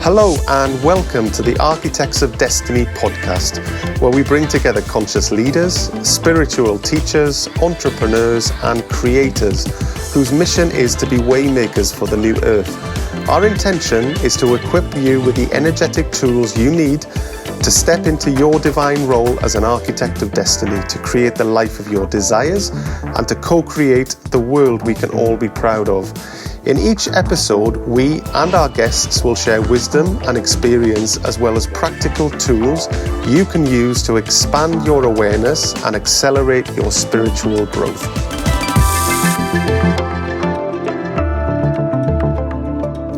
Hello and welcome to the Architects of Destiny podcast, where we bring together conscious leaders, spiritual teachers, entrepreneurs and creators whose mission is to be waymakers for the new earth. Our intention is to equip you with the energetic tools you need to step into your divine role as an architect of destiny, to create the life of your desires and to co-create the world we can all be proud of. In each episode, we and our guests will share wisdom and experience as well as practical tools you can use to expand your awareness and accelerate your spiritual growth.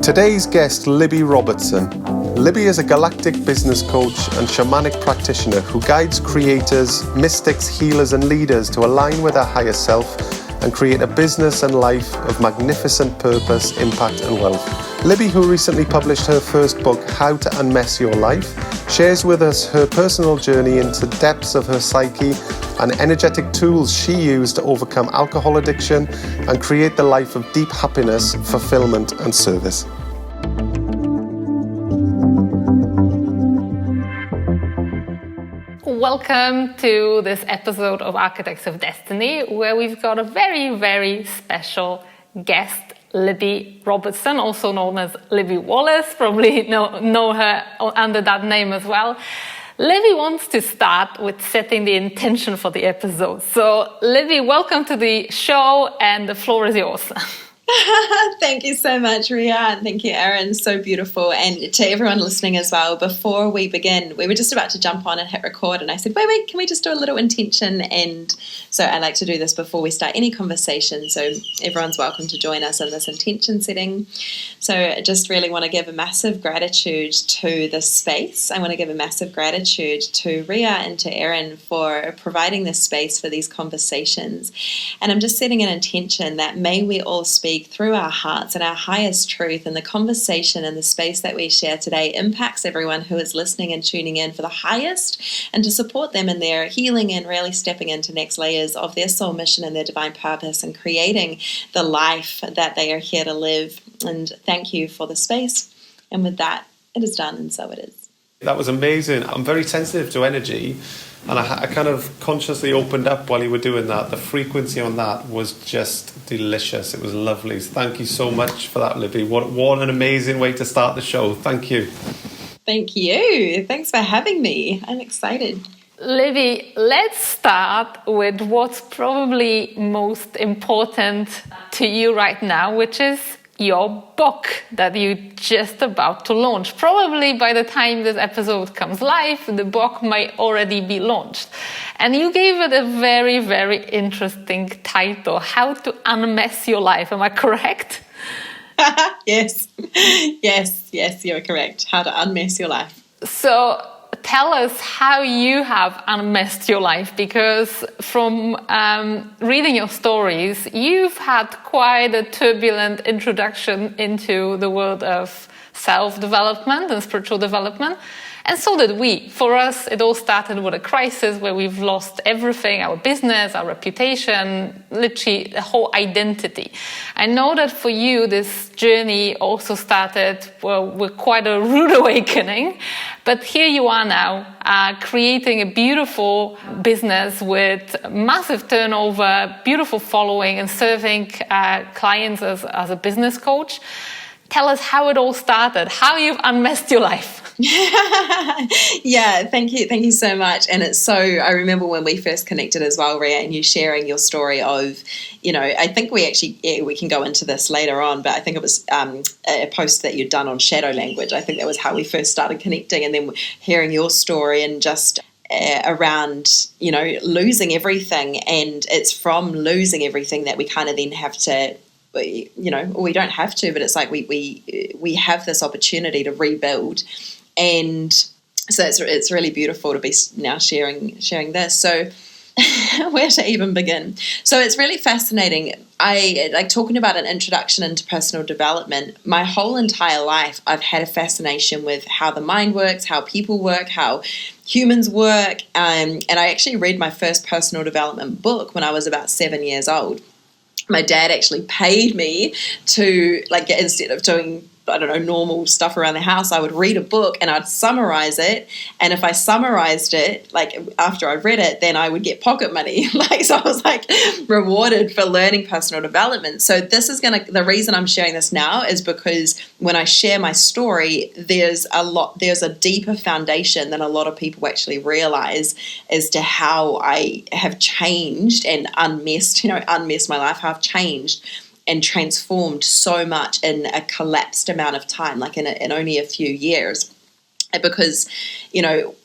Today's guest, Libby Robertson. Libby is a galactic business coach and shamanic practitioner who guides creators, mystics, healers and leaders to align with their higher self and create a business and life of magnificent purpose, impact and wealth. Libby, who recently published her first book, How to Unmess Your Life, shares with us her personal journey into depths of her psyche and energetic tools she used to overcome alcohol addiction and create the life of deep happiness, fulfillment and service. Welcome to this episode of Architects of Destiny, where we've got a very, very special guest, Libby Robertson, also known as Libby Wallace. Probably know her under that name as well. Libby wants to start with setting the intention for the episode. So, Libby, welcome to the show, and the floor is yours. Thank you so much, Riya, and thank you, Aeron. So beautiful. And to everyone listening as well, before we begin, we were just about to jump on and hit record, and I said, wait, can we just do a little intention? And so I like to do this before we start any conversation, so everyone's welcome to join us in this intention setting. So I just really want to give a massive gratitude to this space. I want to give a massive gratitude to Riya and to Aeron for providing this space for these conversations. And I'm just setting an intention that may we all speak through our hearts and our highest truth, and the conversation and the space that we share today impacts everyone who is listening and tuning in for the highest, and to support them in their healing and really stepping into next layers of their soul mission and their divine purpose and creating the life that they are here to live. And thank you for the space. And with that, it is done, and so it is. That was amazing. I'm very sensitive to energy, and I kind of consciously opened up while you were doing that. The frequency on that was just delicious. It was lovely. So thank you so much for that, Libby. What an amazing way to start the show. Thank you. Thank you. Thanks for having me. I'm excited. Libby, let's start with what's probably most important to you right now, which is your book that you're just about to launch. Probably by the time this episode comes live, the book might already be launched. And you gave it a very, very interesting title, How to Unmess Your Life. Am I correct? Yes, you're correct. How to unmess your life. So tell us how you have unmessed your life, because from reading your stories, you've had quite a turbulent introduction into the world of self-development and spiritual development. And so did we. For us, it all started with a crisis where we've lost everything, our business, our reputation, literally the whole identity. I know that for you, this journey also started with quite a rude awakening. But here you are now, creating a beautiful business with massive turnover, beautiful following, and serving clients as a business coach. Tell us how it all started, how you've unmessed your life. Yeah, thank you so much. And it's so, I remember when we first connected as well, Riya, and you sharing your story of, I think we can go into this later on, but I think it was a post that you'd done on shadow language. I think that was how we first started connecting, and then hearing your story and just around, losing everything. And it's from losing everything that we kind of then have to, we don't have to, but it's like we have this opportunity to rebuild. And so it's really beautiful to be now sharing this. So where to even begin? So it's really fascinating. I like talking about an introduction into personal development. My whole entire life, I've had a fascination with how the mind works, how people work, how humans work. And I actually read my first personal development book when I was about 7 years old. My dad actually paid me to, like, instead of doing I don't know, normal stuff around the house, I would read a book and I'd summarize it. And if I summarized it, like after I read it, then I would get pocket money. Like, so I was like rewarded for learning personal development. So this is the reason I'm sharing this now is because when I share my story, there's a deeper foundation than a lot of people actually realize as to how I have changed and unmessed my life, how I've changed and transformed so much in a collapsed amount of time, like in only a few years. Because,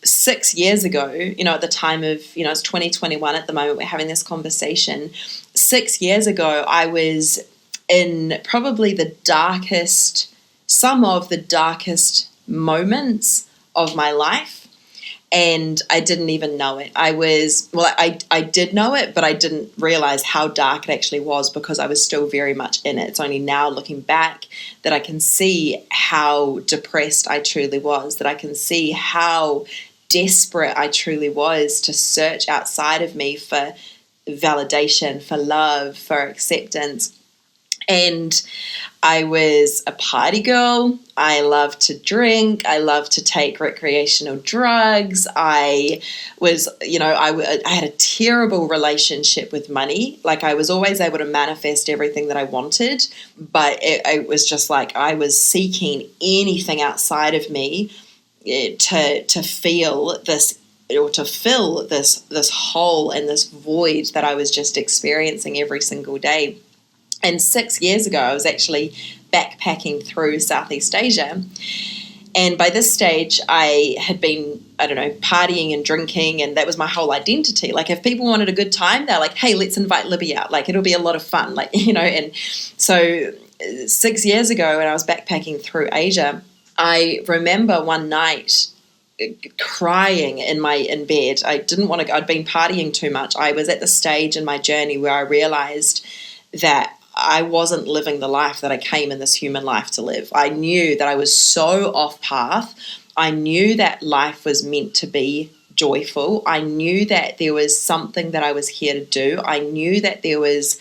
6 years ago, at the time of, it's 2021 at the moment, we're having this conversation. 6 years ago, I was in probably some of the darkest moments of my life. And I didn't even know it. I did know it, but I didn't realize how dark it actually was because I was still very much in it. It's only now looking back that I can see how depressed I truly was, that I can see how desperate I truly was to search outside of me for validation, for love, for acceptance. And I was a party girl. I loved to drink. I loved to take recreational drugs. I was, I had a terrible relationship with money. Like I was always able to manifest everything that I wanted, but it was just like I was seeking anything outside of me to feel this, or to fill this hole and this void that I was just experiencing every single day. And 6 years ago, I was actually backpacking through Southeast Asia. And by this stage, I had been, partying and drinking, and that was my whole identity. Like, if people wanted a good time, they're like, hey, let's invite Libby out. Like, it'll be a lot of fun. Like, and so 6 years ago when I was backpacking through Asia, I remember one night crying in bed. I didn't want to go. I'd been partying too much. I was at the stage in my journey where I realized that I wasn't living the life that I came in this human life to live. I knew that I was so off path. I knew that life was meant to be joyful. I knew that there was something that I was here to do. I knew that there was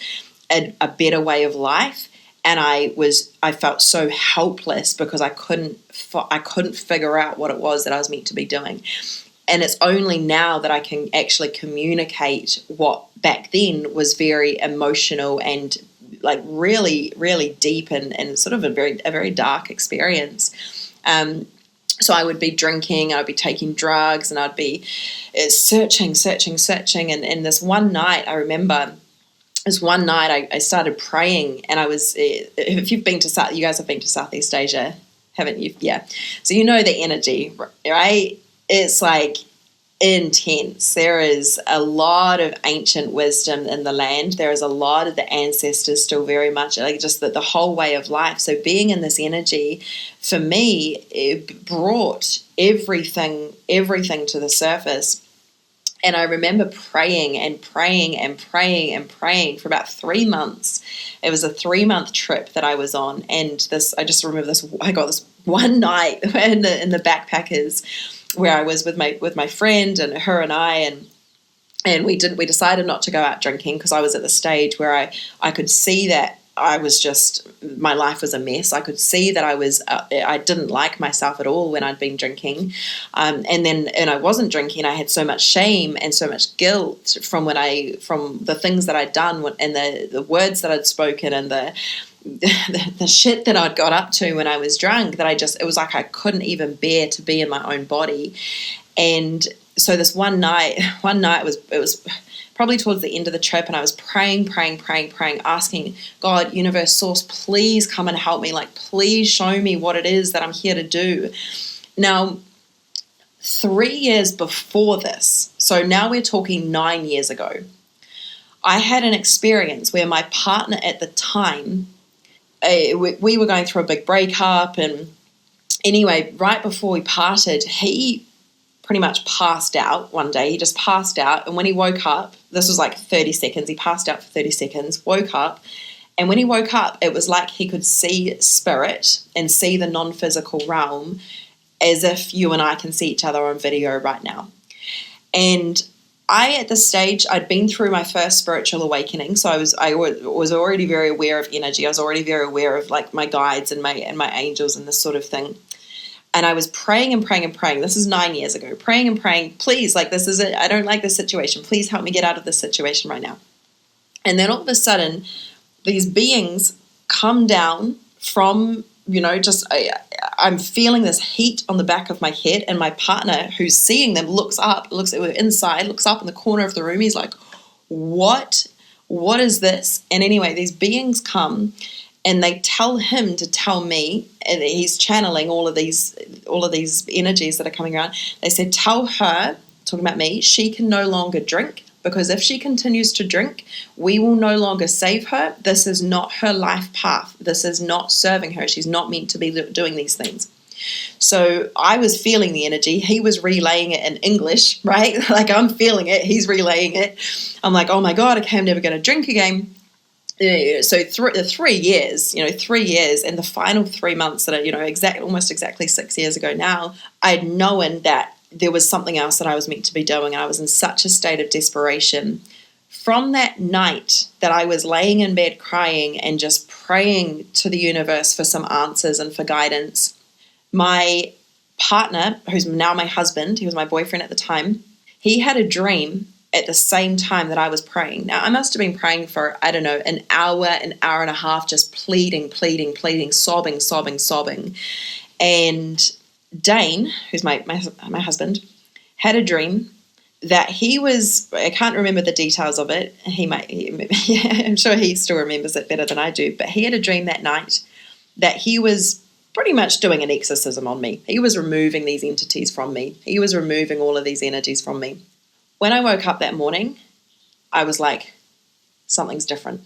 a better way of life. And I felt so helpless because I couldn't figure out what it was that I was meant to be doing. And it's only now that I can actually communicate what back then was very emotional and like really, really deep and sort of a very dark experience. So I would be drinking, I'd be taking drugs, and I'd be searching. And this one night, I remember, I started praying, and I was, if you've been to, you guys have been to Southeast Asia, haven't you? Yeah. So you know the energy, right? It's like intense. There is a lot of ancient wisdom in the land. There is a lot of the ancestors still very much, like just the whole way of life. So being in this energy, for me, it brought everything to the surface. And I remember praying for about 3 months. It was a 3-month trip that I was on. And I just remember this, I got this one night in the backpackers where I was with my friend and her and I, and we decided not to go out drinking because I was at the stage where I could see that I was just, my life was a mess. I could see that I didn't like myself at all when I'd been drinking. And I wasn't drinking. I had so much shame and so much guilt from the things that I'd done and the words that I'd spoken and the shit that I'd got up to when I was drunk that it was like I couldn't even bear to be in my own body. And so this one night it was probably towards the end of the trip, and I was praying, asking God, universe, source, please come and help me. Like, please show me what it is that I'm here to do. Now, 3 years before this, so now we're talking 9 years ago, I had an experience where my partner at the time, we were going through a big breakup, and anyway, right before we parted, he pretty much passed out one day. He just passed out, and when he woke up, this was like 30 seconds, he passed out for 30 seconds, woke up, and when he woke up, it was like he could see spirit and see the non-physical realm as if you and I can see each other on video right now. And at this stage, I'd been through my first spiritual awakening, so I was already very aware of energy. I was already very aware of like my guides and my angels and this sort of thing. And I was praying and praying and praying. This is 9 years ago. Praying and praying. Please, like, this is it. I don't like this situation. Please help me get out of this situation right now. And then all of a sudden, these beings come down from, I'm feeling this heat on the back of my head, and my partner who's seeing them looks up, we're inside, looks up in the corner of the room. He's like, what is this? And anyway, these beings come and they tell him to tell me, and he's channeling all of these energies that are coming around. They said, tell her, talking about me, she can no longer drink, because if she continues to drink, we will no longer save her. This is not her life path. This is not serving her. She's not meant to be doing these things. So I was feeling the energy. He was relaying it in English, right? Like, I'm feeling it. He's relaying it. I'm like, oh my God, okay, I'm never going to drink again. So 3 years, 3 years, and the final 3 months that are, almost exactly 6 years ago now, I'd known that there was something else that I was meant to be doing. And I was in such a state of desperation. From that night that I was laying in bed crying and just praying to the universe for some answers and for guidance, my partner, who's now my husband, he was my boyfriend at the time, he had a dream at the same time that I was praying. Now, I must have been praying for, I don't know, an hour and a half, just pleading, sobbing. And Dane, who's my husband, had a dream that he was, I can't remember the details of it. I'm sure he still remembers it better than I do, but he had a dream that night that he was pretty much doing an exorcism on me. He was removing these entities from me. He was removing all of these energies from me. When I woke up that morning, I was like, something's different.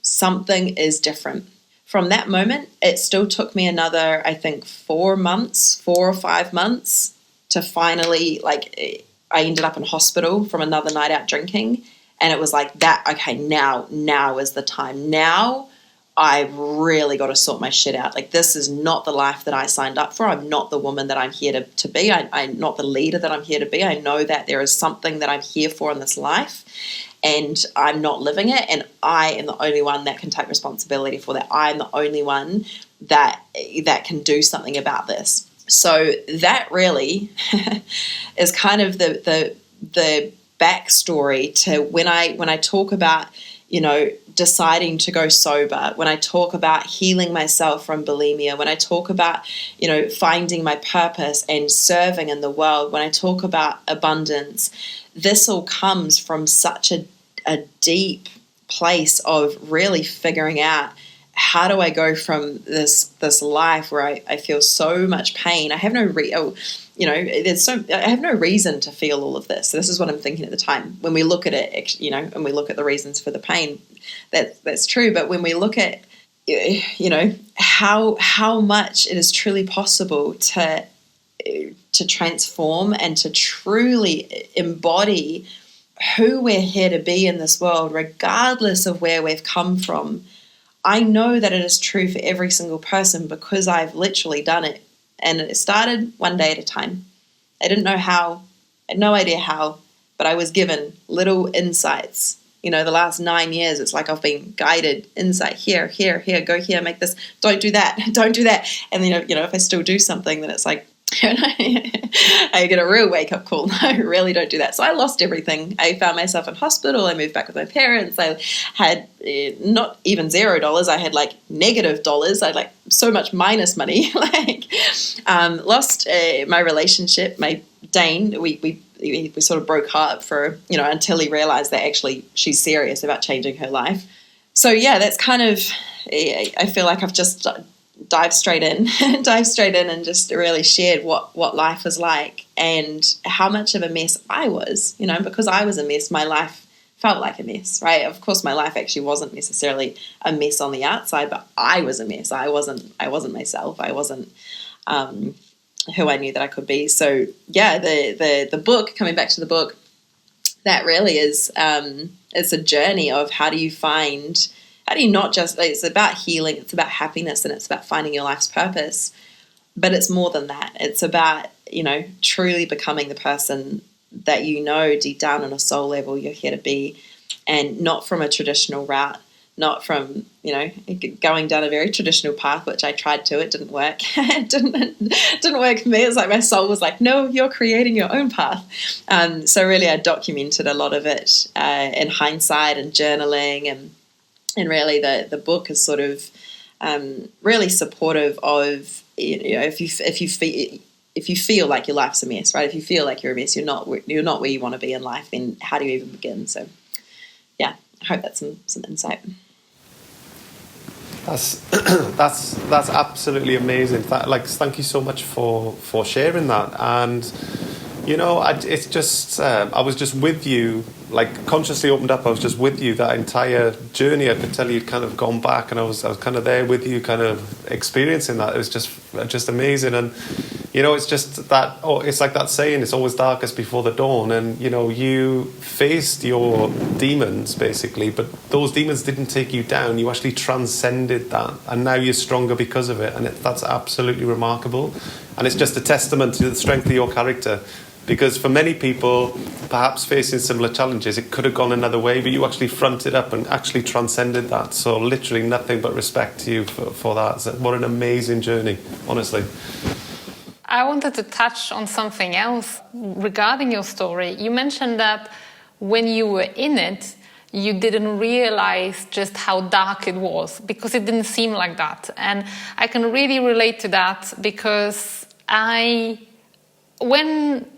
Something is different. From that moment, it still took me another, I think, 4 or 5 months to finally, I ended up in hospital from another night out drinking. And it was like that, okay, now is the time. Now I've really got to sort my shit out. Like, this is not the life that I signed up for. I'm not the woman that I'm here to be. I'm not the leader that I'm here to be. I know that there is something that I'm here for in this life, and I'm not living it, and I am the only one that can take responsibility for that. I'm the only one that can do something about this. So that really is kind of the backstory to when I talk about, deciding to go sober, when I talk about healing myself from bulimia, when I talk about, finding my purpose and serving in the world, when I talk about abundance, this all comes from such a deep place of really figuring out, how do I go from this life where I feel so much pain? I have no I have no reason to feel all of this. This is what I'm thinking at the time. When we look at it, and we look at the reasons for the pain, that's true. But when we look at, how much it is truly possible to transform and to truly embody who we're here to be in this world, regardless of where we've come from, I know that it is true for every single person because I've literally done it. And it started one day at a time. I didn't know how, I had no idea how, but I was given little insights. The last 9 years, it's like I've been guided insight here, go here, make this, don't do that. And then, if I still do something, then it's like, I get a real wake-up call. No, really don't do that. So I lost everything. I found myself in hospital. I moved back with my parents. I had not even $0. I had negative dollars. I had so much minus money. Lost my relationship. My Dane, we sort of broke up for, until he realized that actually she's serious about changing her life. So yeah, that's kind of, I feel like I've just dive straight in and just really shared what life was like and how much of a mess I was, because I was a mess, my life felt like a mess, right? Of course, my life actually wasn't necessarily a mess on the outside, but I was a mess. I wasn't myself. I wasn't who I knew that I could be. So yeah, the book, coming back to the book, that really is, it's a journey of how do you not just, it's about healing, it's about happiness, and it's about finding your life's purpose. But it's more than that. It's about, truly becoming the person that you know deep down on a soul level you're here to be, and not from a traditional route, not from, going down a very traditional path, which I tried to. It didn't work. It didn't work for me. It's like my soul was like, no, you're creating your own path. So really I documented a lot of it in hindsight and journaling, and really the book is sort of really supportive of, if you feel like your life's a mess, right? If you feel like you're a mess, you're not where you want to be in life, then how do you even begin? So yeah, I hope that's some insight. That's absolutely amazing. Thank you so much for sharing that. And it's just I was just with you, consciously opened up. I was just with you that entire journey. I could tell you'd kind of gone back, and I was kind of there with you, kind of experiencing that. It was just amazing. And it's just that. It's like that saying, it's always darkest before the dawn. And you faced your demons basically, but those demons didn't take you down. You actually transcended that, and now you're stronger because of it. And that's absolutely remarkable. And it's just a testament to the strength of your character. Because for many people, perhaps facing similar challenges, it could have gone another way, but you actually fronted up and actually transcended that. So literally nothing but respect to you for that. So what an amazing journey, honestly. I wanted to touch on something else regarding your story. You mentioned that when you were in it, you didn't realize just how dark it was, because it didn't seem like that. And I can really relate to that, because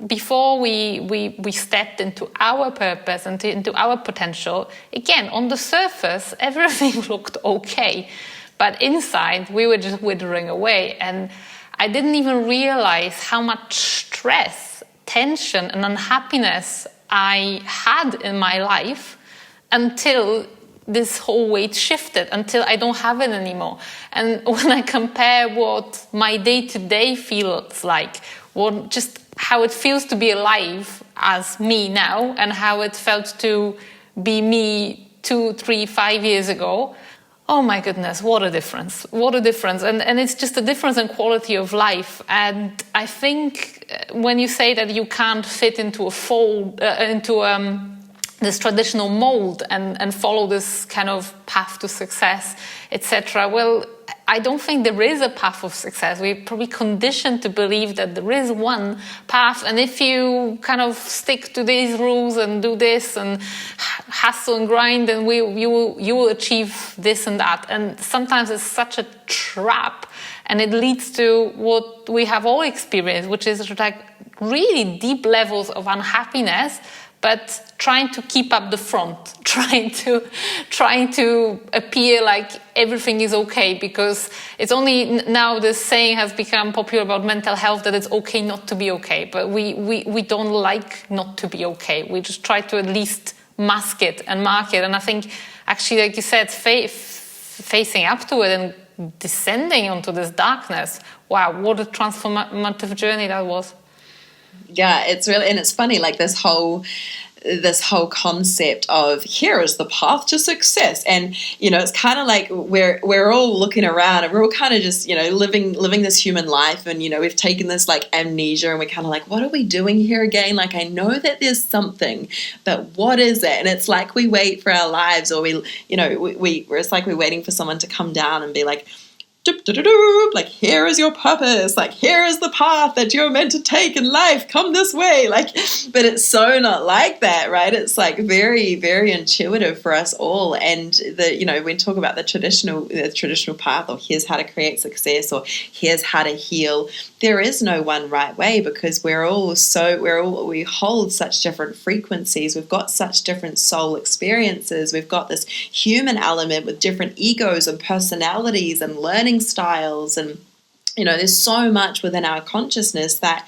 before we stepped into our purpose and into our potential, again, on the surface, everything looked okay. But inside, we were just withering away. And I didn't even realize how much stress, tension, and unhappiness I had in my life until this whole weight shifted, until I don't have it anymore. And when I compare what my day-to-day feels like, just how it feels to be alive as me now, and how it felt to be me 2, 3, 5 years ago. Oh my goodness, what a difference. What a difference. And it's just a difference in quality of life. And I think when you say that you can't fit into a fold, this traditional mold and follow this kind of path to success, etc. Well, I don't think there is a path of success. We're probably conditioned to believe that there is one path, and if you kind of stick to these rules and do this and hustle and grind, then you will achieve this and that. And sometimes it's such a trap, and it leads to what we have all experienced, which is like really deep levels of unhappiness, but trying to keep up the front, trying to appear like everything is okay, because it's only now this saying has become popular about mental health that it's okay not to be okay, but we don't like not to be okay. We just try to at least mask it and mark it. And I think actually, like you said, facing up to it and descending onto this darkness, wow, what a transformative journey that was. Yeah, it's really, and it's funny, like this whole concept of here is the path to success, and it's kind of like we're all looking around and we're all kind of just living this human life, and we've taken this like amnesia, and we're kind of like, what are we doing here again? Like, I know that there's something, but what is it? And it's like we wait for our lives, or it's like we're waiting for someone to come down and be like, like, here is your purpose, like, here is the path that you're meant to take in life, come this way, like, but it's so not like that, right? It's like very, very intuitive for us all. And when we talk about the traditional path, or here's how to create success, or here's how to heal, there is no one right way, because we hold such different frequencies, we've got such different soul experiences, we've got this human element with different egos and personalities and learning styles, and there's so much within our consciousness that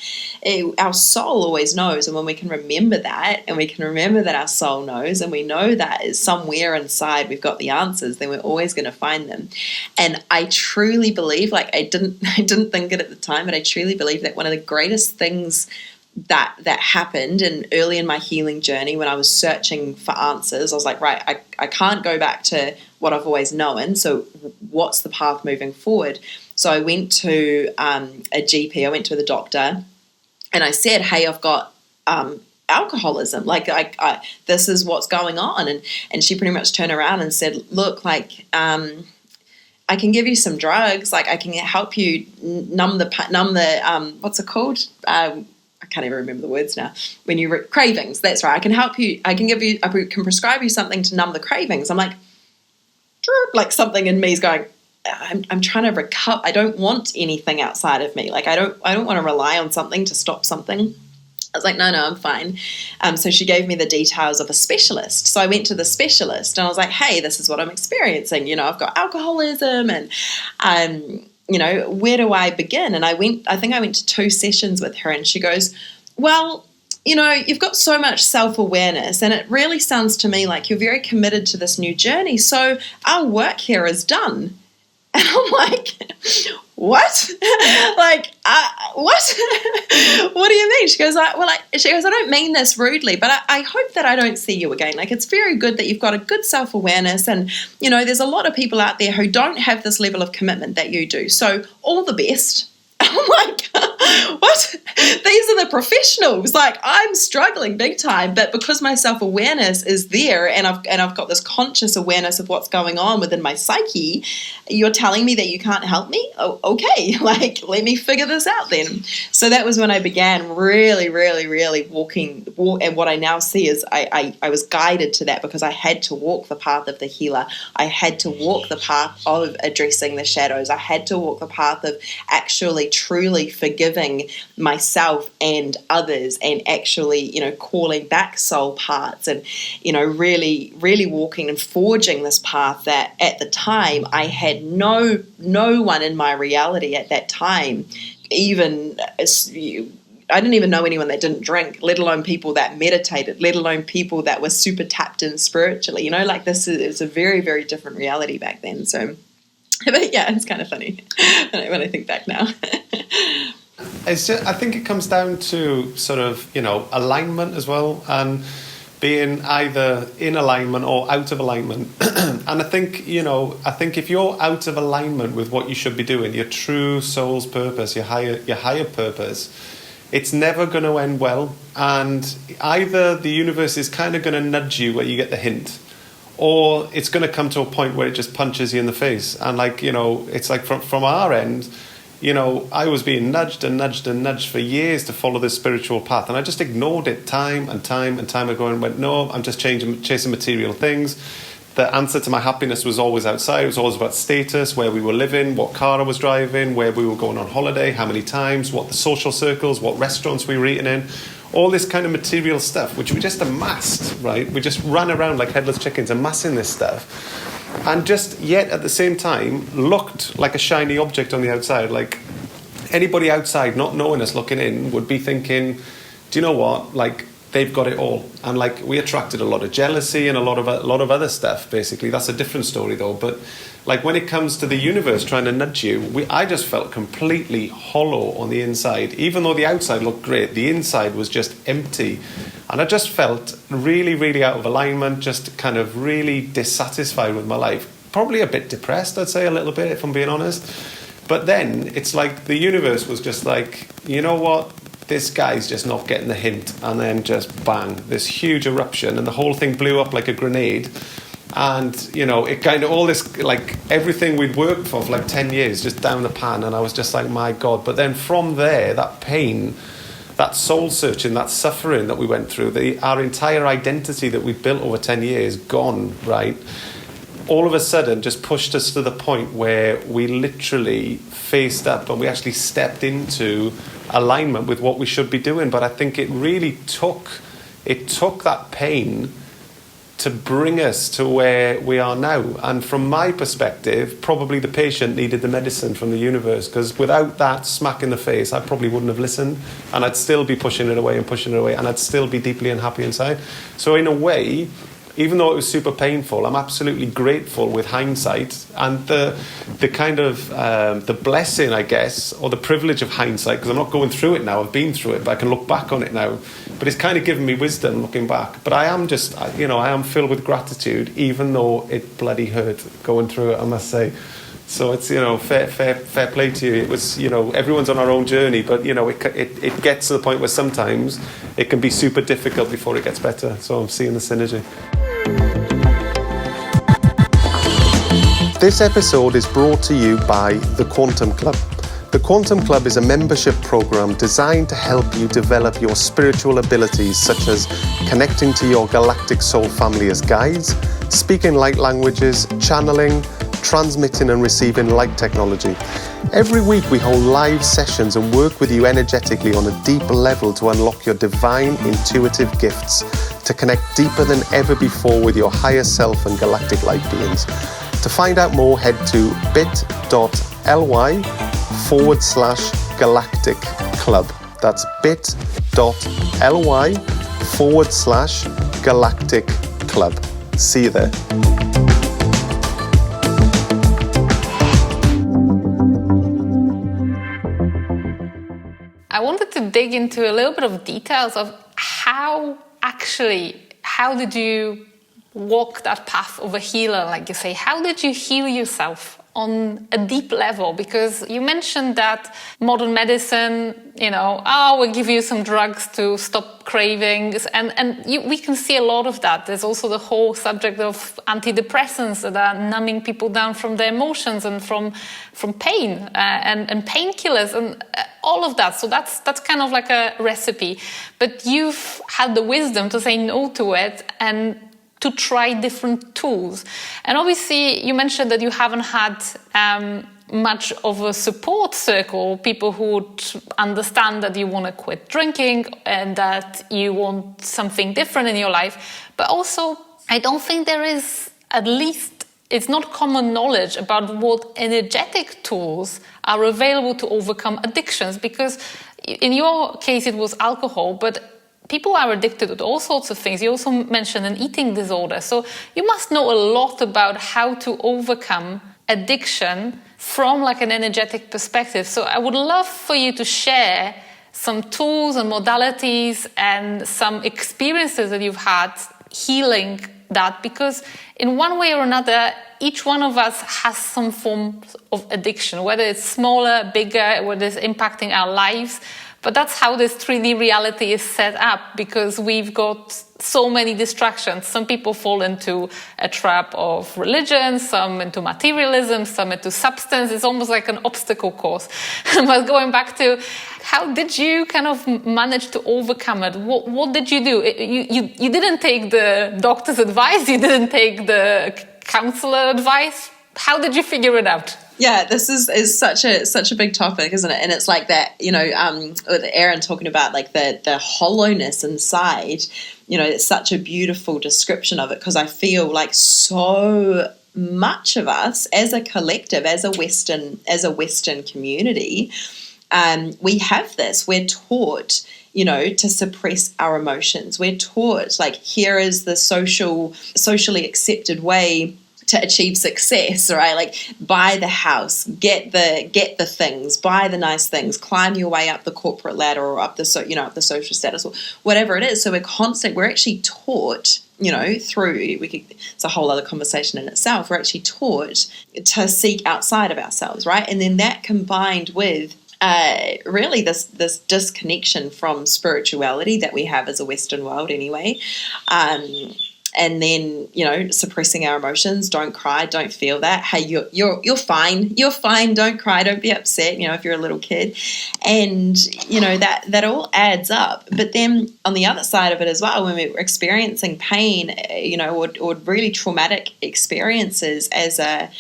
our soul always knows. And when we can remember that, and we can remember that our soul knows, and we know that somewhere inside we've got the answers, then we're always going to find them. And I truly believe, like, I didn't think it at the time, but I truly believe that one of the greatest things that happened early in my healing journey, when I was searching for answers, I was like, right, I can't go back to what I've always known, so what's the path moving forward? So I went to a GP, I went to the doctor, and I said, hey, I've got alcoholism. Like, this is what's going on. And she pretty much turned around and said, look, like, I can give you some drugs. Like, I can help you numb the what's it called? I can't even remember the words now. When you cravings, that's right. I can help you. I can prescribe you something to numb the cravings. I'm like something in me is going, I'm trying to recover. I don't want anything outside of me. Like, I don't want to rely on something to stop something. I was like, no, I'm fine. So she gave me the details of a specialist. So I went to the specialist and I was like, hey, this is what I'm experiencing. You know, I've got alcoholism and, you know, where do I begin? And I think I went to 2 sessions with her, and she goes, well, you know, you've got so much self-awareness and it really sounds to me like you're very committed to this new journey. So our work here is done. And I'm like, what? Like, what? What do you mean? She goes, I don't mean this rudely, but I hope that I don't see you again. Like, it's very good that you've got a good self-awareness, and, you know, there's a lot of people out there who don't have this level of commitment that you do. So all the best. I'm like, what? These are the professionals. Like, I'm struggling big time, but because my self-awareness is there and I've got this conscious awareness of what's going on within my psyche, you're telling me that you can't help me? Oh, okay, like, let me figure this out then. So that was when I began really, really, really walking, and what I now see is I was guided to that because I had to walk the path of the healer. I had to walk the path of addressing the shadows. I had to walk the path of actually truly forgiving myself and others, and actually, you know, calling back soul parts, and, you know, really, really walking and forging this path that at the time I had no one in my reality at that time. Even I didn't even know anyone that didn't drink, let alone people that meditated, let alone people that were super tapped in spiritually. You know, like, this is a very, very different reality back then. So, but yeah, it's kind of funny when I think back now. It's just, I think it comes down to sort of, you know, alignment as well, and being either in alignment or out of alignment. And I think if you're out of alignment with what you should be doing, your true soul's purpose, your higher purpose, it's never going to end well. And either the universe is kind of going to nudge you where you get the hint, or it's going to come to a point where it just punches you in the face. And, like, you know, it's like from our end, you know, I was being nudged and nudged and nudged for years to follow this spiritual path, and I just ignored it time and time ago, and went, no, I'm just chasing material things. The answer to my happiness was always outside. It was always about status, where we were living, what car I was driving, where we were going on holiday, how many times, what the social circles, what restaurants we were eating in. All this kind of material stuff, which we just amassed, right? We just ran around like headless chickens amassing this stuff. And just yet at the same time looked like a shiny object on the outside. Like, anybody outside not knowing us looking in would be thinking, do you know what? Like, they've got it all. And, like, we attracted a lot of jealousy and a lot of other stuff, basically. That's a different story, though. But, like, when it comes to the universe trying to nudge you, I just felt completely hollow on the inside. Even though the outside looked great, the inside was just empty. And I just felt really, really out of alignment, just kind of really dissatisfied with my life. Probably a bit depressed, I'd say, a little bit, if I'm being honest. But then it's like the universe was just like, you know what? This guy's just not getting the hint. And then just bang, this huge eruption, and the whole thing blew up like a grenade. And, you know, it kind of, all this, like, everything we'd worked for like 10 years just down the pan. And I was just like, my God. But then from there, that pain, that soul searching, that suffering that we went through, our entire identity that we built over 10 years, gone, right? All of a sudden just pushed us to the point where we literally faced up and we actually stepped into alignment with what we should be doing. But I think it really took that pain to bring us to where we are now. And from my perspective, probably the patient needed the medicine from the universe, because without that smack in the face, I probably wouldn't have listened, and I'd still be pushing it away, and I'd still be deeply unhappy inside. So in a way, even though it was super painful, I'm absolutely grateful with hindsight, and the kind of the blessing, I guess, or the privilege of hindsight, because I'm not going through it now, I've been through it, but I can look back on it now. But it's kind of given me wisdom looking back. But I am just, I am filled with gratitude, even though it bloody hurt going through it, I must say. So it's, fair play to you. It was, everyone's on our own journey, but, it gets to the point where sometimes it can be super difficult before it gets better. So I'm seeing the synergy. This episode is brought to you by the Quantum Club. The Quantum Club is a membership program designed to help you develop your spiritual abilities, such as connecting to your galactic soul family as guides, speaking light languages, channeling, transmitting and receiving light technology. Every week we hold live sessions and work with you energetically on a deep level to unlock your divine intuitive gifts, to connect deeper than ever before with your higher self and galactic light beings. To find out more, head to bit.ly/galactic club. That's bit.ly/galactic club. See you there. I wanted to dig into a little bit of details of how did you walk that path of a healer, like you say? How did you heal yourself on a deep level? Because you mentioned that modern medicine, we'll give you some drugs to stop cravings, and we can see a lot of that. There's also the whole subject of antidepressants that are numbing people down from their emotions and from pain, and painkillers and all of that. So that's kind of like a recipe. But you've had the wisdom to say no to it and to try different tools. And obviously you mentioned that you haven't had much of a support circle, people who would understand that you want to quit drinking and that you want something different in your life. But also, I don't think there is, at least it's not common knowledge about what energetic tools are available to overcome addictions, because in your case it was alcohol, but people are addicted to all sorts of things. You also mentioned an eating disorder. So you must know a lot about how to overcome addiction from like an energetic perspective. So I would love for you to share some tools and modalities and some experiences that you've had healing that, because in one way or another, each one of us has some form of addiction, whether it's smaller, bigger, whether it's impacting our lives. But that's how this 3D reality is set up, because we've got so many distractions. Some people fall into a trap of religion, some into materialism, some into substance. It's almost like an obstacle course. But going back to, how did you kind of manage to overcome it? What did you do? You didn't take the doctor's advice. You didn't take the counselor advice. How did you figure it out? Yeah, this is such a big topic, isn't it? And it's like that, with Aeron talking about like the hollowness inside, it's such a beautiful description of it, because I feel like so much of us as a collective, as a Western community, we have this. We're taught, to suppress our emotions. We're taught like, here is the socially accepted way to achieve success, right? Like, buy the house, get the things, buy the nice things, climb your way up the corporate ladder or up the social status or whatever it is. So we're actually taught, it's a whole other conversation in itself. We're actually taught to seek outside of ourselves, right? And then that combined with really this disconnection from spirituality that we have as a Western world anyway. And then, suppressing our emotions. Don't cry, don't feel that. Hey, you're fine. You're fine. Don't cry. Don't be upset. If you're a little kid, and that all adds up. But then on the other side of it as well, when we're experiencing pain, or really traumatic experiences as a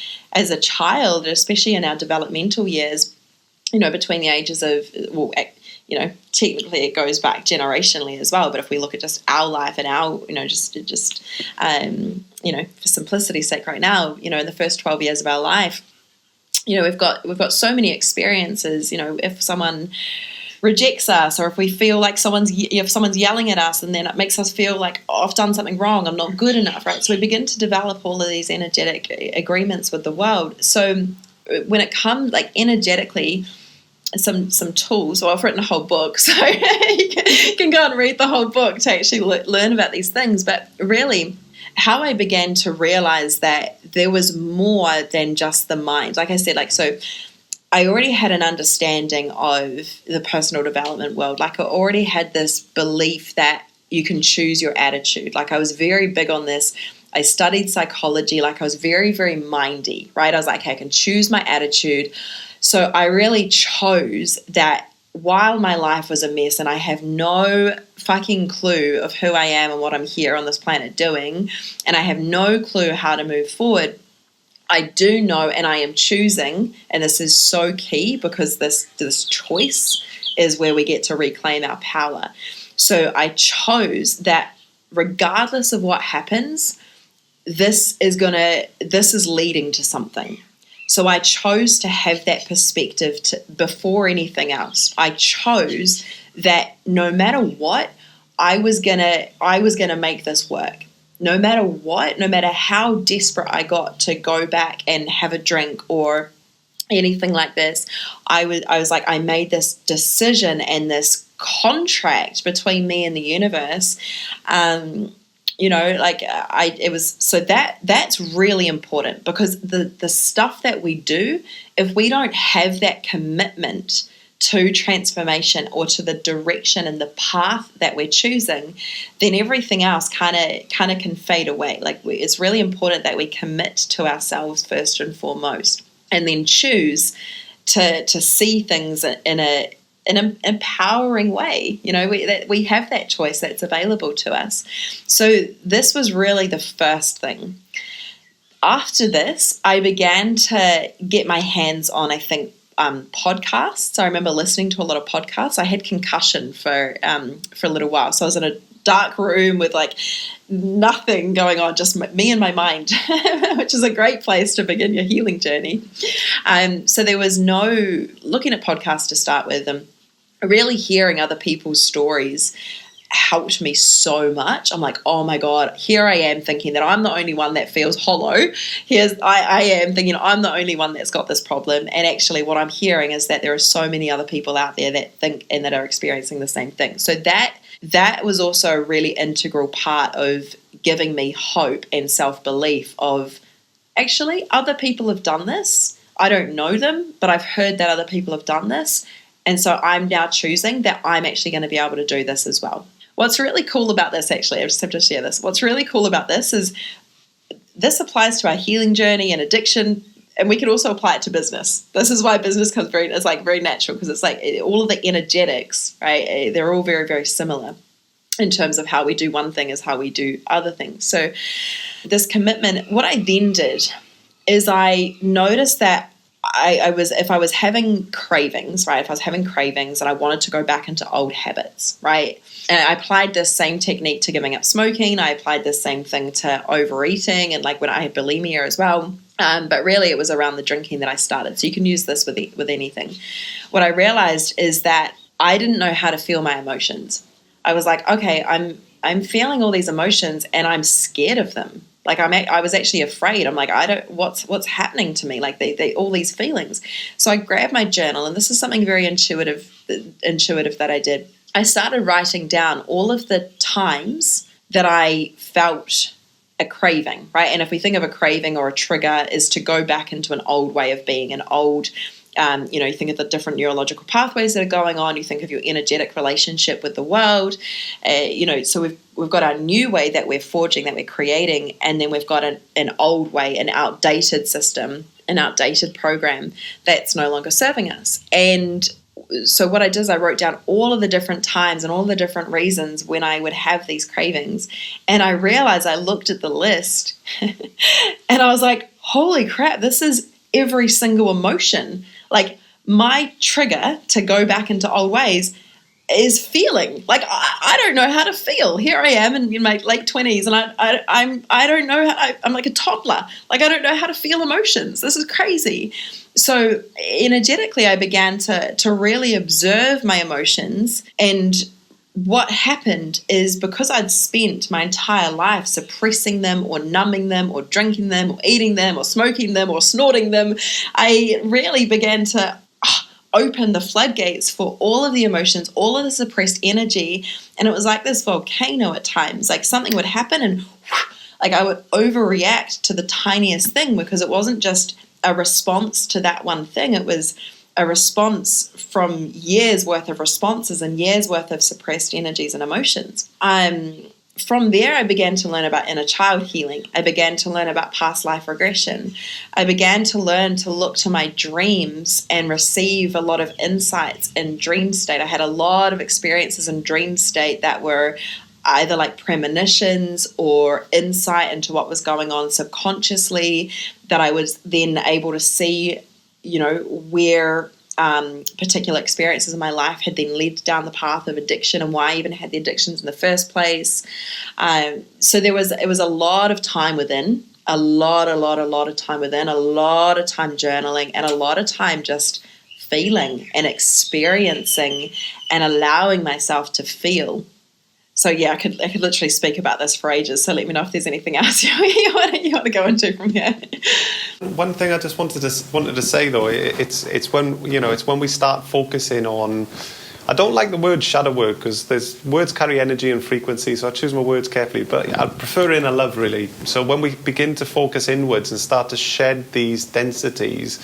child, especially in our developmental years, between the ages of technically it goes back generationally as well. But if we look at just our life and our, for simplicity's sake right now, in the first 12 years of our life, we've got so many experiences. If someone rejects us, or if we feel like someone's yelling at us, and then it makes us feel like, oh, I've done something wrong, I'm not good enough, right? So we begin to develop all of these energetic agreements with the world. So when it comes like energetically, some tools. Well, I've written a whole book, so you can go and read the whole book to actually learn about these things. But really, how I began to realize that there was more than just the mind. Like I said, so I already had an understanding of the personal development world. Like I already had this belief that you can choose your attitude. Like I was very big on this. I studied psychology. Like I was very, very mindy, right? I was like, okay, I can choose my attitude. So I really chose that while my life was a mess and I have no fucking clue of who I am and what I'm here on this planet doing, and I have no clue how to move forward, I do know, and I am choosing, and this is so key because this choice is where we get to reclaim our power. So I chose that regardless of what happens, this is leading to something. So I chose to have that perspective before anything else. I chose that no matter what, I was gonna make this work. No matter what, no matter how desperate I got to go back and have a drink or anything like this, I was like, I made this decision and this contract between me and the universe. That's really important, because the stuff that we do, if we don't have that commitment to transformation or to the direction and the path that we're choosing, then everything else kind of can fade away. It's really important that we commit to ourselves first and foremost, and then choose to see things in an empowering way. We have that choice that's available to us. So this was really the first thing. After this, I began to get my hands on, I think, podcasts. I remember listening to a lot of podcasts. I had concussion for a little while, so I was in a dark room with nothing going on, just me and my mind, which is a great place to begin your healing journey. So there was no looking at podcasts to start with, and really hearing other people's stories helped me so much. I'm like, oh my God, here I am thinking that I'm the only one that feels hollow. I am thinking I'm the only one that's got this problem. And actually what I'm hearing is that there are so many other people out there that think and that are experiencing the same thing. So that was also a really integral part of giving me hope and self-belief of, actually, other people have done this. I don't know them, but I've heard that other people have done this. And so I'm now choosing that I'm actually going to be able to do this as well. What's really cool about this, actually, I just have to share this. What's really cool about this is this applies to our healing journey and addiction, and we can also apply it to business. This is why business comes very natural, because it's all of the energetics, right? They're all very, very similar in terms of how we do one thing is how we do other things. So this commitment, what I then did is I noticed that if I was having cravings, right? If I was having cravings and I wanted to go back into old habits, right? And I applied this same technique to giving up smoking. I applied this same thing to overeating and when I had bulimia as well. But really it was around the drinking that I started. So you can use this with anything. What I realized is that I didn't know how to feel my emotions. I was like, okay, I'm feeling all these emotions and I'm scared of them. I was actually afraid. I'm like, what's happening to me? They all these feelings. So I grabbed my journal, and this is something very intuitive that I did. I started writing down all of the times that I felt a craving, right? And if we think of a craving or a trigger is to go back into an old way of being, an old, you think of the different neurological pathways that are going on. You think of your energetic relationship with the world. So we've got our new way that we're forging, that we're creating, and then we've got an old way, an outdated system, an outdated program that's no longer serving us. And so what I did is I wrote down all of the different times and all the different reasons when I would have these cravings. And I realized, I looked at the list and I was like, holy crap, this is every single emotion. My trigger to go back into old ways is feeling. I don't know how to feel. Here I am in my late 20s, and I don't know how. I'm like a toddler. I don't know how to feel emotions. This is crazy. So energetically, I began to really observe my emotions. And what happened is, because I'd spent my entire life suppressing them or numbing them or drinking them or eating them or smoking them or snorting them, I really began to open the floodgates for all of the emotions, all of the suppressed energy. And it was like this volcano at times. Something would happen and Like I would overreact to the tiniest thing because it wasn't just a response to that one thing. It was a response from years worth of responses and years worth of suppressed energies and emotions. From there, I began to learn about inner child healing. I began to learn about past life regression. I began to learn to look to my dreams and receive a lot of insights in dream state. I had a lot of experiences in dream state that were either like premonitions or insight into what was going on subconsciously, that I was then able to see, where particular experiences in my life had then led down the path of addiction and why I even had the addictions in the first place. So it was a lot of time within, a lot of time within, a lot of time journaling, and a lot of time just feeling and experiencing and allowing myself to feel. So yeah, I could literally speak about this for ages. So let me know if there's anything else you want to go into from here. One thing I just wanted to say though, it's when we start focusing on. I don't like the word shadow work because words carry energy and frequency, so I choose my words carefully. But I prefer inner love really. So when we begin to focus inwards and start to shed these densities,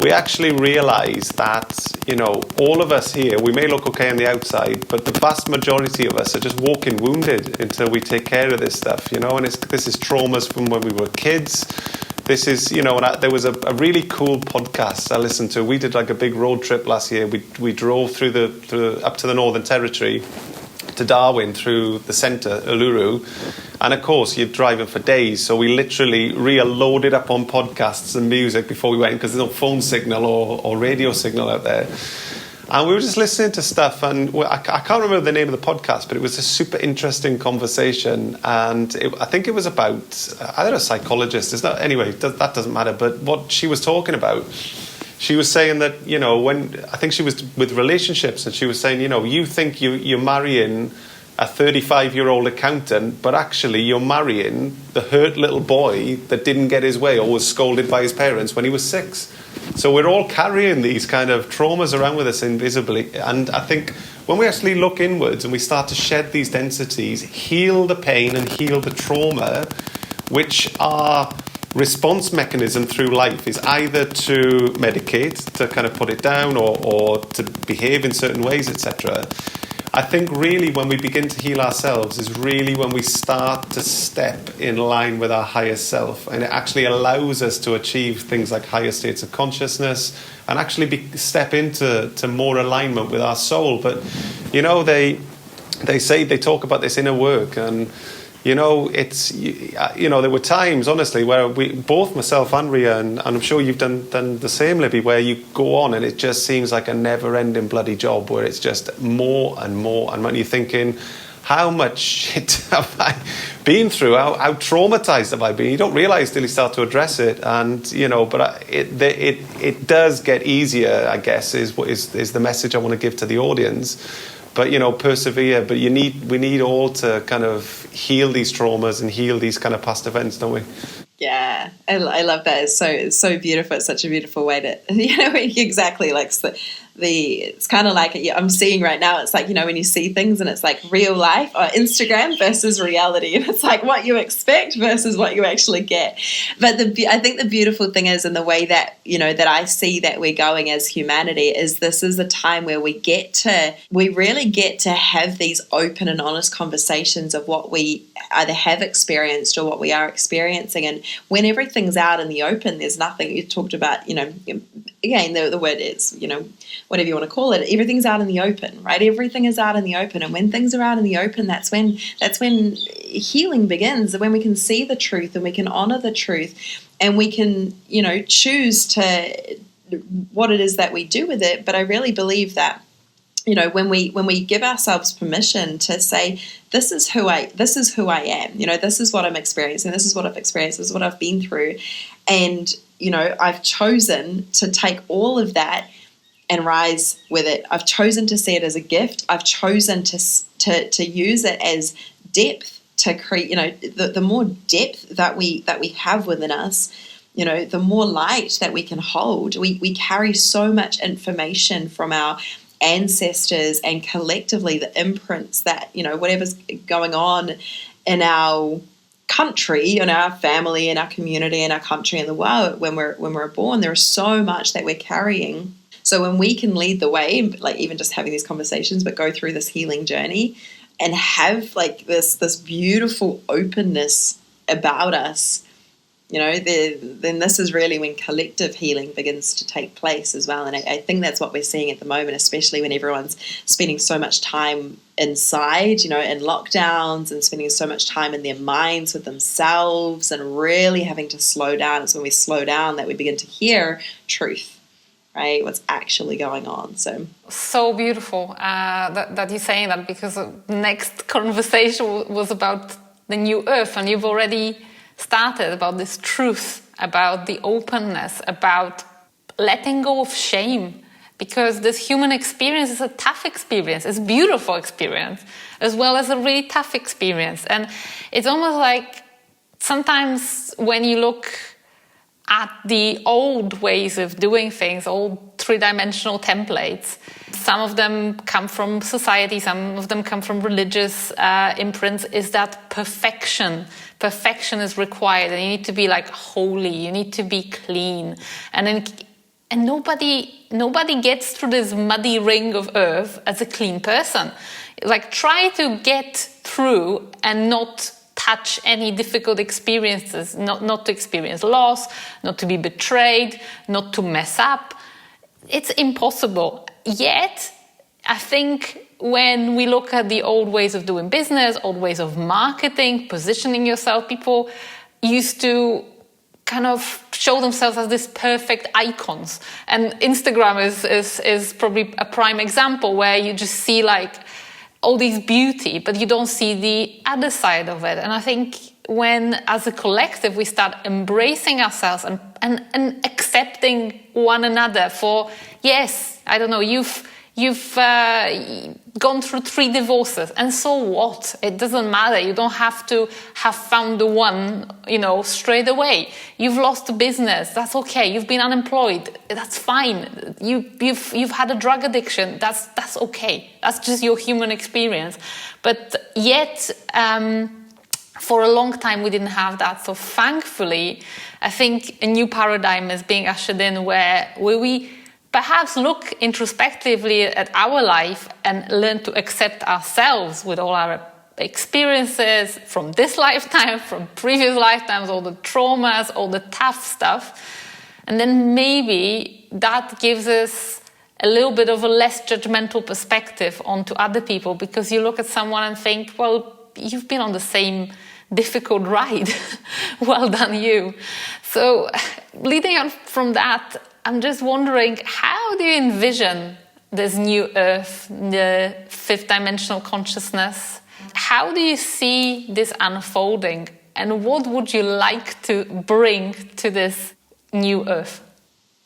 we actually realise that, all of us here, we may look okay on the outside, but the vast majority of us are just walking wounded until we take care of this stuff, and this is traumas from when we were kids. This is, there was a really cool podcast I listened to. We did like a big road trip last year. We drove through up to the Northern Territory, to Darwin, through the centre, Uluru. And of course, you're driving for days. So we literally Riya loaded up on podcasts and music before we went because there's no phone signal or radio signal out there. And we were just listening to stuff, and I can't remember the name of the podcast, but it was a super interesting conversation. And I think it was about, I don't know, a psychologist. Anyway, that doesn't matter. But what she was talking about, she was saying that, when, I think she was with relationships, and she was saying, you think you're marrying a 35-year-old accountant, but actually you're marrying the hurt little boy that didn't get his way or was scolded by his parents when he was 6. So we're all carrying these kind of traumas around with us invisibly. And I think when we actually look inwards and we start to shed these densities, heal the pain and heal the trauma, which our response mechanism through life is either to medicate, to kind of put it down, or to behave in certain ways, etc. I think really when we begin to heal ourselves is really when we start to step in line with our higher self, and it actually allows us to achieve things like higher states of consciousness and actually step into more alignment with our soul. But they talk about this inner work, and it's there were times honestly where we both, myself and Riya, and I'm sure you've done the same, Libby, where you go on and it just seems like a never-ending bloody job where it's just more and more and more. You're thinking, how much shit have I been through? How traumatized have I been? You don't realize till you start to address it, and but it does get easier, I guess, is the message I want to give to the audience. But persevere. But we need all to kind of heal these traumas and heal these kind of past events, don't we? Yeah, I love that. It's so beautiful. It's such a beautiful way to exactly like it's kind of like I'm seeing right now. It's like when you see things and it's like real life or Instagram versus reality, and it's like what you expect versus what you actually get. But I think the beautiful thing is, in the way that that I see that we're going as humanity, is this is a time where we really get to have these open and honest conversations of what we either have experienced or what we are experiencing. And when everything's out in the open, there's nothing. You talked about again the word is whatever you want to call it, everything's out in the open, right? Everything is out in the open. And when things are out in the open, that's when healing begins, when we can see the truth and we can honor the truth, and we can, choose to what it is that we do with it. But I really believe that, when we give ourselves permission to say, this is who I am, this is what I'm experiencing, this is what I've experienced, this is what I've been through. And, I've chosen to take all of that and rise with it. I've chosen to see it as a gift. I've chosen to use it as depth to create, the more depth that we have within us, the more light that we can hold. We carry so much information from our ancestors, and collectively the imprints that, whatever's going on in our country, in our family, in our community, in our country, in the world, when we're born, there is so much that we're carrying. So when we can lead the way, like even just having these conversations, but go through this healing journey and have like this beautiful openness about us, then this is really when collective healing begins to take place as well. And I think that's what we're seeing at the moment, especially when everyone's spending so much time inside, in lockdowns, and spending so much time in their minds with themselves and really having to slow down. It's when we slow down that we begin to hear truth, right? What's actually going on. So beautiful that you're saying that, because the next conversation was about the new earth, and you've already started about this truth, about the openness, about letting go of shame, because this human experience is a tough experience. It's a beautiful experience as well as a really tough experience. And it's almost like sometimes when you look at the old ways of doing things, old three-dimensional templates, some of them come from society, some of them come from religious imprints, is that perfection is required, and you need to be like holy, you need to be clean, and nobody gets through this muddy ring of earth as a clean person. Like, try to get through and not touch any difficult experiences, not to experience loss, not to be betrayed, not to mess up. It's impossible. Yet, I think when we look at the old ways of doing business, old ways of marketing, positioning yourself, people used to kind of show themselves as this perfect icons. And Instagram is probably a prime example, where you just see like all this beauty, but you don't see the other side of it. And I think when, as a collective, we start embracing ourselves and accepting one another for, yes, I don't know, you've gone through 3 divorces, and so what? It doesn't matter. You don't have to have found the one, straight away. You've lost a business. That's okay. You've been unemployed. That's fine. You've had a drug addiction. That's okay. That's just your human experience. But yet, for a long time, we didn't have that. So thankfully, I think a new paradigm is being ushered in where we perhaps look introspectively at our life and learn to accept ourselves with all our experiences from this lifetime, from previous lifetimes, all the traumas, all the tough stuff. And then maybe that gives us a little bit of a less judgmental perspective onto other people, because you look at someone and think, well, you've been on the same difficult ride. Well done, you. So leading on from that, I'm just wondering, how do you envision this new earth, the 5th dimensional consciousness? How do you see this unfolding? And what would you like to bring to this new earth?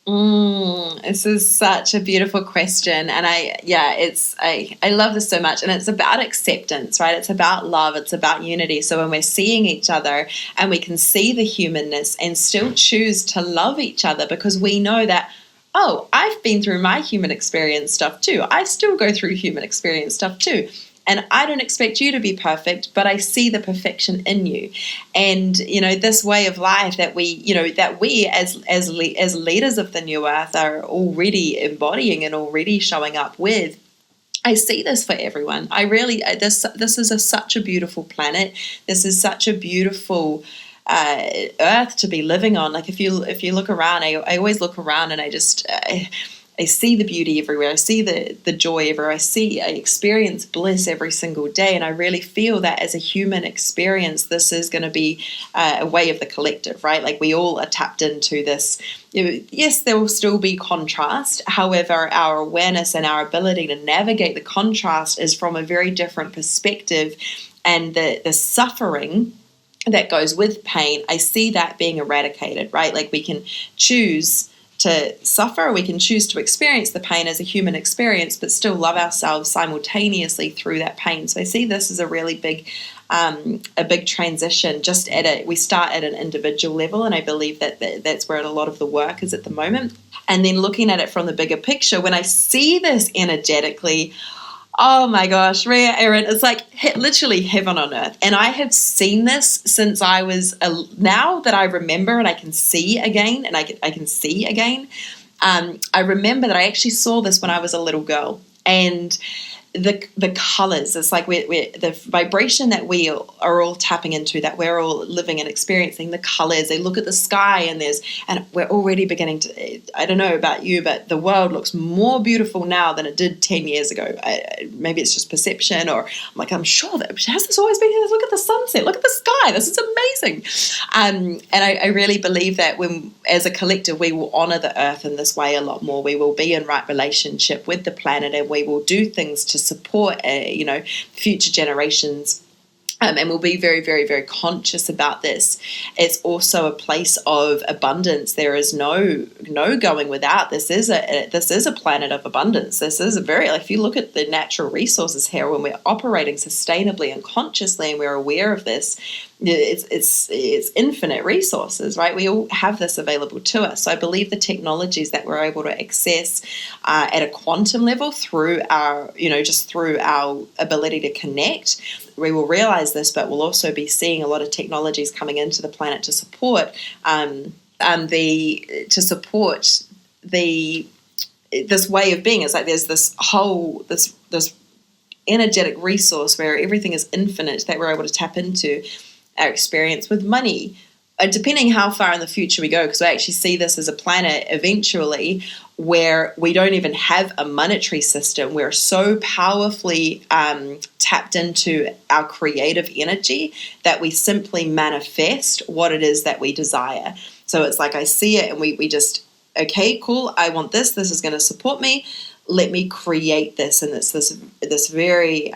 This is such a beautiful question. And I love this so much. And it's about acceptance, right? It's about love. It's about unity. So when we're seeing each other and we can see the humanness and still choose to love each other, because we know that, oh, I've been through my human experience stuff too. I still go through human experience stuff too. And I don't expect you to be perfect, but I see the perfection in you. And, this way of life that we as leaders of the new earth are already embodying and already showing up with, I see this for everyone. I really, this is such a beautiful planet. This is such a beautiful earth to be living on. Like if you look around, I always look around and I see the beauty everywhere. I see the joy everywhere. I experience bliss every single day. And I really feel that as a human experience, this is going to be a way of the collective, right? Like we all are tapped into this. Yes, there will still be contrast. However, our awareness and our ability to navigate the contrast is from a very different perspective. And the suffering that goes with pain, I see that being eradicated, right? Like we can choose to suffer, we can choose to experience the pain as a human experience, but still love ourselves simultaneously through that pain. So I see this as a really big transition. We start at an individual level, and I believe that's where a lot of the work is at the moment. And then looking at it from the bigger picture, when I see this energetically, Oh my gosh, Riya, Aeron, it's like literally heaven on earth. And I have seen this since I was, now that I remember and I can see again, and I can see again, I remember that I actually saw this when I was a little girl. And the colors, it's like we're the vibration that we are all tapping into, that we're all living and experiencing, the colors. They look at the sky and we're already beginning to, I don't know about you, but the world looks more beautiful now than it did 10 years ago. Maybe it's just perception, or I'm sure that, has this always been here? Look at the sunset, look at the sky, this is amazing. And I really believe that when, as a collective, we will honor the earth in this way a lot more. We will be in right relationship with the planet, and we will do things to support future generations, and we'll be very, very, very conscious about this. It's also a place of abundance. There is no going without. This is a planet of abundance. This is a very, if you look at the natural resources here, when we're operating sustainably and consciously, and we're aware of this, it's infinite resources, right? We all have this available to us. So I believe the technologies that we're able to access at a quantum level through our, through our ability to connect, we will realize this, but we'll also be seeing a lot of technologies coming into the planet to support this way of being. It's like there's this whole this energetic resource where everything is infinite that we're able to tap into. Our experience with money, depending how far in the future we go, because I actually see this as a planet eventually where we don't even have a monetary system. We're so powerfully tapped into our creative energy that we simply manifest what it is that we desire. So it's like I see it and we just, okay, cool, I want this is going to support me, let me create this. And it's this very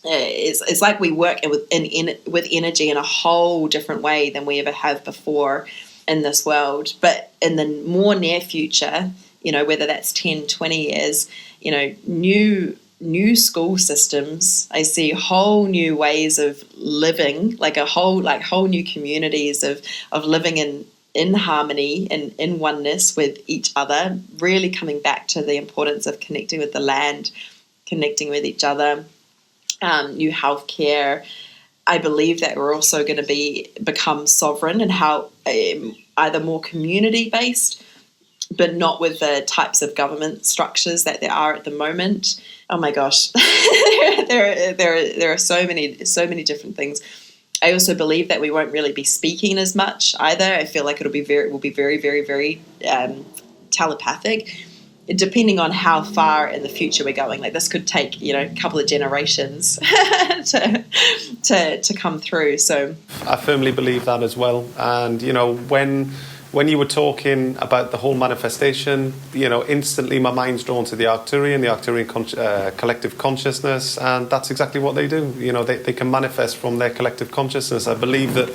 it's like we work with energy in a whole different way than we ever have before in this world. But in the more near future, whether that's 10, 20 years, new school systems, I see whole new ways of living, like whole new communities of living in harmony and in oneness with each other, really coming back to the importance of connecting with the land, connecting with each other. New healthcare. I believe that we're also going to become sovereign and how either more community based, but not with the types of government structures that there are at the moment. Oh my gosh, there are so many different things. I also believe that we won't really be speaking as much either. I feel like we'll be very, very, very telepathic. Depending on how far in the future we're going, like this could take a couple of generations to come through. So I firmly believe that as well. And when you were talking about the whole manifestation, instantly my mind's drawn to the Arcturian collective consciousness, and that's exactly what they do. They can manifest from their collective consciousness. I believe that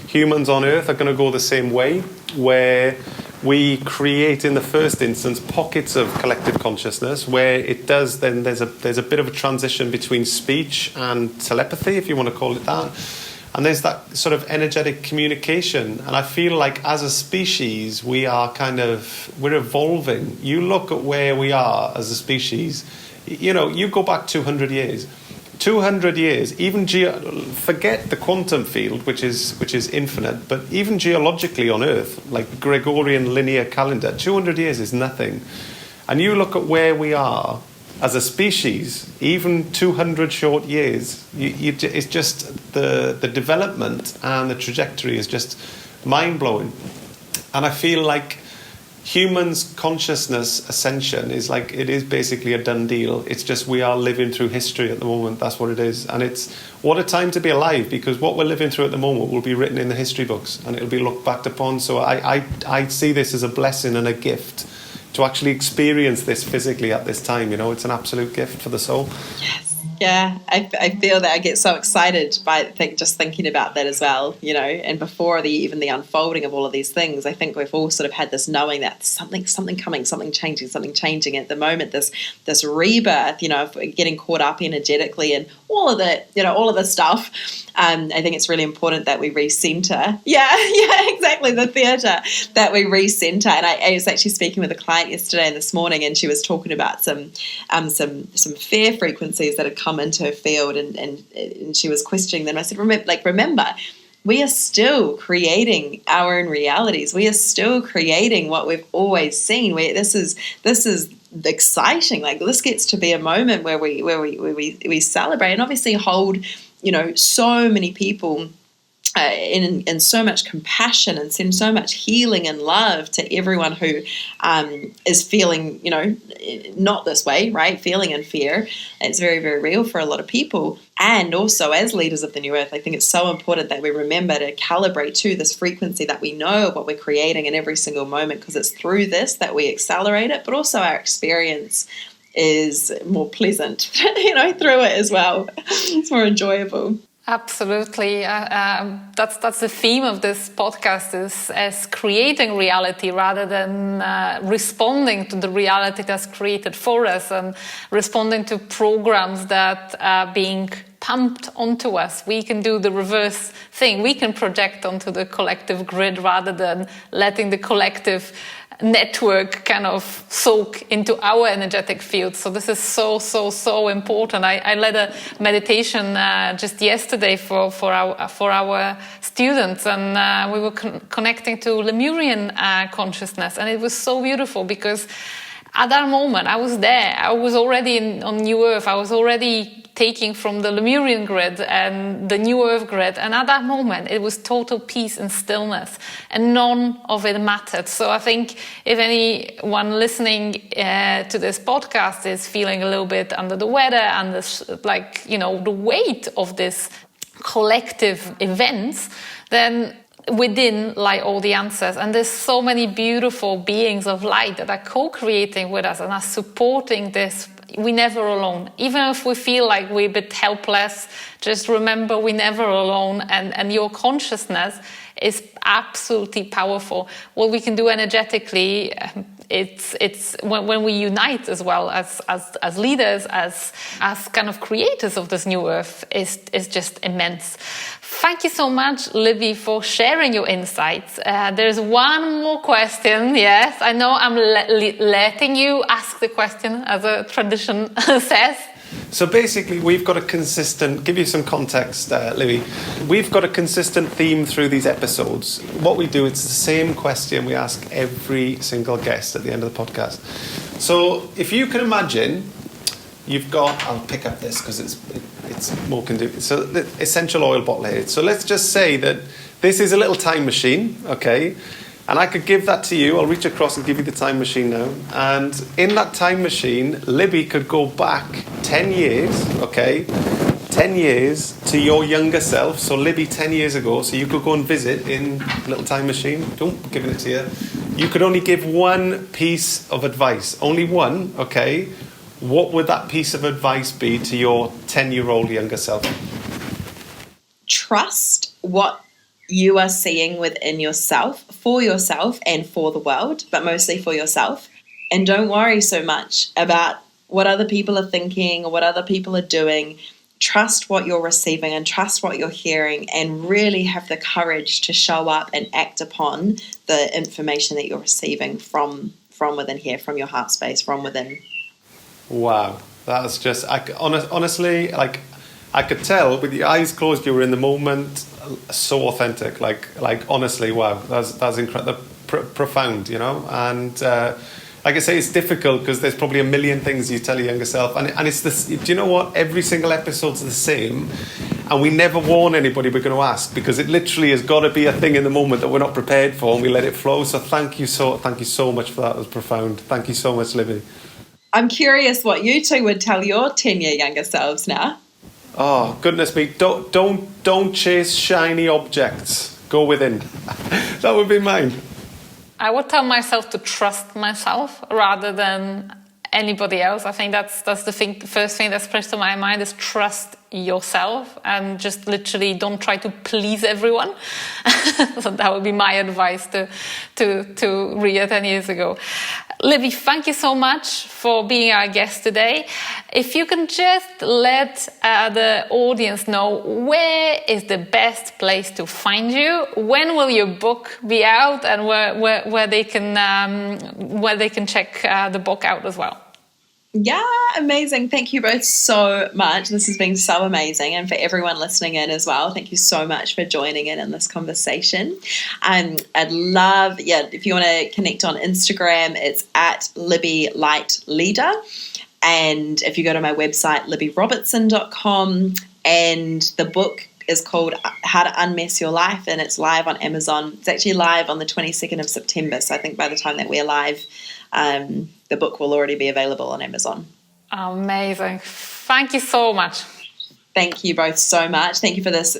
humans on Earth are going to go the same way, where we create in the first instance pockets of collective consciousness where it does, then there's a bit of a transition between speech and telepathy, if you want to call it that. And there's that sort of energetic communication. And I feel like as a species, we're evolving. You look at where we are as a species, you go back 200 years. 200 years, even forget the quantum field, which is infinite, but even geologically on Earth, like Gregorian linear calendar, 200 years is nothing. And you look at where we are as a species, even 200 short years, it's just the development and the trajectory is just mind-blowing. And I feel like humans' consciousness ascension it is basically a done deal. It's just we are living through history at the moment. That's what it is. And it's what a time to be alive, because what we're living through at the moment will be written in the history books and it'll be looked back upon. So I see this as a blessing and a gift to actually experience this physically at this time. It's an absolute gift for the soul. Yes. Yeah, I feel that I get so excited by just thinking about that as well, and before even the unfolding of all of these things, I think we've all sort of had this knowing that something coming, something changing at the moment, this rebirth, of getting caught up energetically and all of that, all of this stuff. I think it's really important that we recenter. Yeah, exactly. The theatre, that we recenter. And I was actually speaking with a client yesterday and this morning, and she was talking about some fair frequencies that had come into her field, and she was questioning them. I said, remember, we are still creating our own realities. We are still creating what we've always seen. This is exciting. Like, this gets to be a moment where we celebrate and obviously hold, so many people in so much compassion, and send so much healing and love to everyone who is feeling, not this way, right? Feeling in fear. It's very, very real for a lot of people. And also, as leaders of the New Earth, I think it's so important that we remember to calibrate to this frequency, that we know what we're creating in every single moment, because it's through this that we accelerate it, but also our experience is more pleasant, through it as well. It's more enjoyable. Absolutely. That's the theme of this podcast, is as creating reality rather than responding to the reality that's created for us, and responding to programs that are being pumped onto us. We can do the reverse thing. We can project onto the collective grid rather than letting the collective network kind of soak into our energetic field. So this is so important. I led a meditation just yesterday for our students, and we were connecting to Lemurian consciousness, and it was so beautiful, because at that moment I was there. I was already on New Earth. I was already taking from the Lemurian grid and the New Earth grid, and at that moment it was total peace and stillness, and none of it mattered. So I think if anyone listening to this podcast is feeling a little bit under the weather, and this, the weight of this collective events, then within lie all the answers. And there's so many beautiful beings of light that are co-creating with us and are supporting this. We're never alone. Even if we feel like we're a bit helpless, just remember we're never alone, and your consciousness is absolutely powerful. What we can do energetically, it's when we unite as well as leaders, as kind of creators of this new earth, is just immense. Thank you so much, Libby, for sharing your insights. There's one more question. Yes, I know I'm letting you ask the question, as a tradition says. So basically, we've got a consistent, give you some context, Libby, we've got a consistent theme through these episodes. What we do, it's the same question we ask every single guest at the end of the podcast. So if you can imagine, you've got, I'll pick up this because it's more conducive. So the essential oil bottle here. So let's just say that this is a little time machine, okay? And I could give that to you. I'll reach across and give you the time machine now. And in that time machine, Libby could go back 10 years, okay? 10 years to your younger self. So Libby 10 years ago. So you could go and visit in the little time machine. Don't give it to you. You could only give one piece of advice. Only one, okay? What would that piece of advice be to your 10-year-old younger self? Trust what you are seeing within yourself, for yourself and for the world, but mostly for yourself. And don't worry so much about what other people are thinking or what other people are doing. Trust what you're receiving and trust what you're hearing, and really have the courage to show up and act upon the information that you're receiving from within here, from your heart space, from within. Wow, that's just, honestly, like, I could tell with your eyes closed, you were in the moment, so authentic. Like honestly, wow, that's incredible, profound, you know. And like I say, it's difficult because there's probably a million things you tell your younger self, and it's this. Do you know what? Every single episode's the same, and we never warn anybody we're going to ask, because it literally has got to be a thing in the moment that we're not prepared for, and we let it flow. So thank you so much for that. It was profound. Thank you so much, Libby. I'm curious what you two would tell your 10-year younger selves now. Oh, goodness me. Don't chase shiny objects. Go within. That would be mine. I would tell myself to trust myself rather than anybody else. I think that's the first thing that springs to my mind is trust yourself and just literally don't try to please everyone. So that would be my advice to Riya 10 years ago. Libby, thank you so much for being our guest today. If you can just let the audience know where is the best place to find you, when will your book be out, and where they can check the book out as well. Yeah, amazing. Thank you both so much. This has been so amazing. And for everyone listening in as well, thank you so much for joining in this conversation. I'd love, if you want to connect on Instagram, it's at Libby Light Leader. And if you go to my website, libbyrobertson.com, and the book is called How to Unmess Your Life, and it's live on Amazon. It's actually live on the 22nd of September. So I think by the time that we're live, the book will already be available on Amazon. Amazing. Thank you so much. Thank you both so much. Thank you for this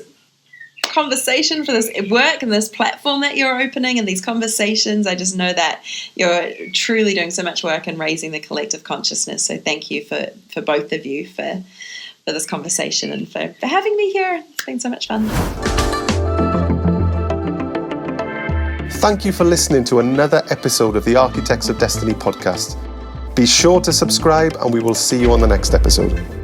conversation, for this work and this platform that you're opening and these conversations. I just know that you're truly doing so much work in raising the collective consciousness. So thank you for both of you for this conversation and for having me here. It's been so much fun. Thank you for listening to another episode of the Architects of Destiny podcast. Be sure to subscribe, and we will see you on the next episode.